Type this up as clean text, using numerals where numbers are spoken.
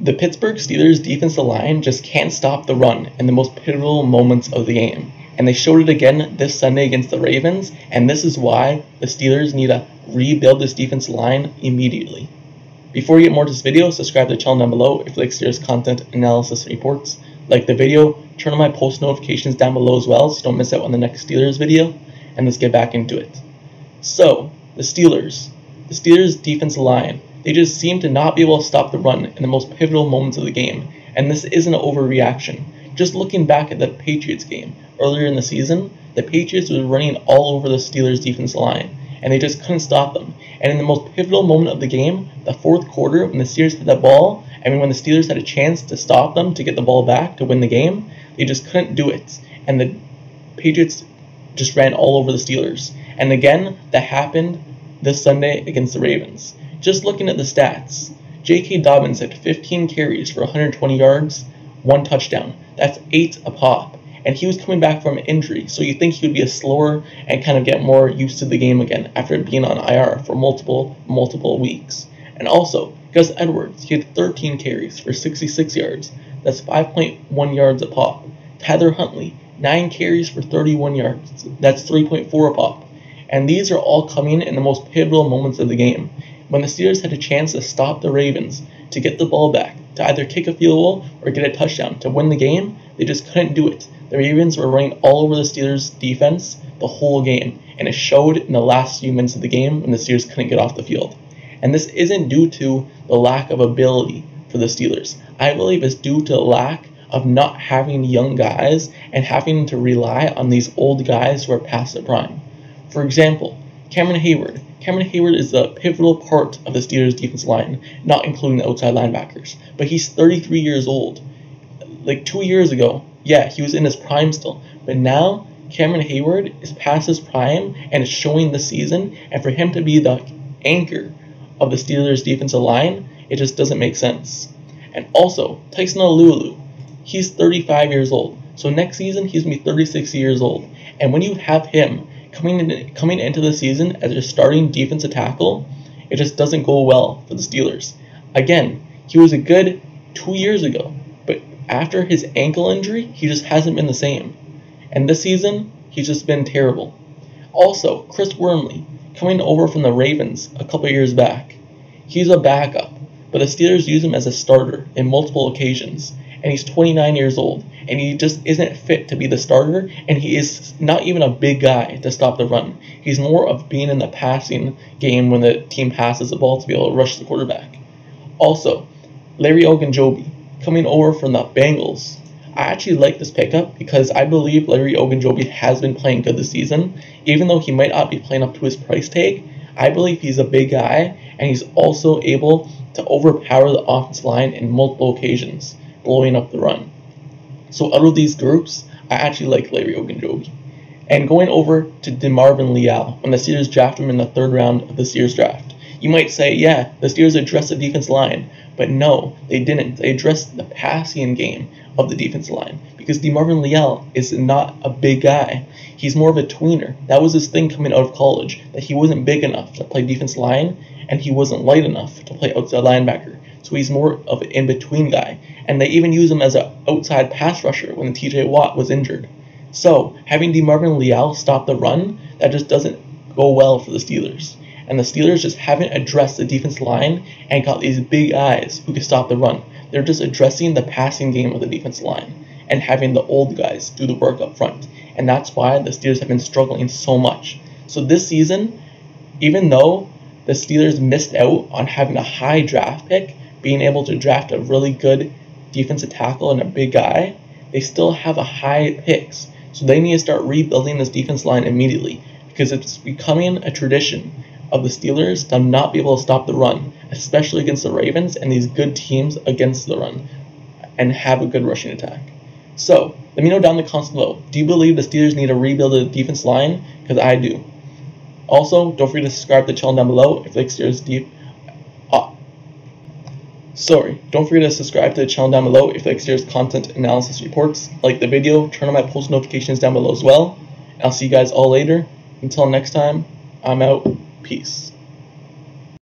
The Pittsburgh Steelers defensive line just can't stop the run in the most pivotal moments of the game, and they showed it again this Sunday against the Ravens, and this is why the Steelers need to rebuild this defensive line immediately. Before you get more to this video, subscribe to the channel down below if you like Steelers content, analysis, and reports. Like the video, turn on my post notifications down below as well so you don't miss out on the next Steelers video, and let's get back into it. So, the Steelers defensive line, they just seem to not be able to stop the run in the most pivotal moments of the game, and this isn't an overreaction. Just looking back at the Patriots game earlier in the season, the Patriots were running all over the Steelers defensive line, and they just couldn't stop them. And in the most pivotal moment of the game, the fourth quarter, when the Steelers had the ball, when the Steelers had a chance to stop them, to get the ball back, to win the game, they just couldn't do it. And the Patriots just ran all over the Steelers. And again, that happened this Sunday against the Ravens. Just looking at the stats, J.K. Dobbins had 15 carries for 120 yards, 1 touchdown. That's 8 a pop. And he was coming back from an injury, so you think he would be a slower and kind of get more used to the game again after being on IR for multiple weeks. And also, Gus Edwards, he had 13 carries for 66 yards. That's 5.1 yards a pop. Tyler Huntley, 9 carries for 31 yards. That's 3.4 a pop. And these are all coming in the most pivotal moments of the game, when the Steelers had a chance to stop the Ravens, to get the ball back, to either kick a field goal or get a touchdown, to win the game. They just couldn't do it. The Ravens were running all over the Steelers' defense the whole game, and it showed in the last few minutes of the game when the Steelers couldn't get off the field. And this isn't due to the lack of ability for the Steelers. I believe it's due to the lack of not having young guys and having to rely on these old guys who are past their prime. For example, Cameron Heyward. Cameron Heyward is the pivotal part of the Steelers' defensive line, not including the outside linebackers. But he's 33 years old. Like 2 years ago, yeah, he was in his prime still. But now, Cameron Heyward is past his prime and is showing this season. And for him to be the anchor of the Steelers' defensive line, it just doesn't make sense. And also, Tyson Alualu, he's 35 years old. So next season, he's going to be 36 years old. And when you have him coming into the season as your starting defensive tackle, it just doesn't go well for the Steelers. Again, he was a good 2 years ago, but after his ankle injury, he just hasn't been the same. And this season, he's just been terrible. Also, Chris Wormley, coming over from the Ravens a couple years back. He's a backup, but the Steelers use him as a starter in multiple occasions. And he's 29 years old, and he just isn't fit to be the starter, and he is not even a big guy to stop the run. He's more of being in the passing game when the team passes the ball to be able to rush the quarterback. Also, Larry Ogunjobi, coming over from the Bengals. I actually like this pickup because I believe Larry Ogunjobi has been playing good this season. Even though he might not be playing up to his price tag, I believe he's a big guy, and he's also able to overpower the offensive line in multiple occasions, blowing up the run. So out of these groups, I actually like Larry Ogunjobi. And going over to DeMarvin Leal, when the Steelers drafted him in the 3rd round of the Steelers draft. You might say, yeah, the Steelers addressed the defense line, but no, they didn't. They addressed the passing game of the defense line, because DeMarvin Leal is not a big guy. He's more of a tweener. That was his thing coming out of college, that he wasn't big enough to play defense line, and he wasn't light enough to play outside linebacker. So he's more of an in-between guy. And they even use him as an outside pass rusher when TJ Watt was injured. So having DeMarvin Leal stop the run, that just doesn't go well for the Steelers. And the Steelers just haven't addressed the defense line and got these big guys who can stop the run. They're just addressing the passing game of the defense line and having the old guys do the work up front. And that's why the Steelers have been struggling so much. So this season, even though the Steelers missed out on having a high draft pick, being able to draft a really good defensive tackle and a big guy, they still have a high picks. So they need to start rebuilding this defense line immediately, because it's becoming a tradition of the Steelers to not be able to stop the run, especially against the Ravens and these good teams against the run, and have a good rushing attack. So let me know down in the comments below, do you believe the Steelers need to rebuild the defense line? Because I do. Also, don't forget to subscribe to the channel down below if you like Steelers deep. Don't forget to subscribe to the channel down below if you like Steelers content, analysis, reports. Like the video, turn on my post notifications down below as well. I'll see you guys all later. Until next time, I'm out. Peace.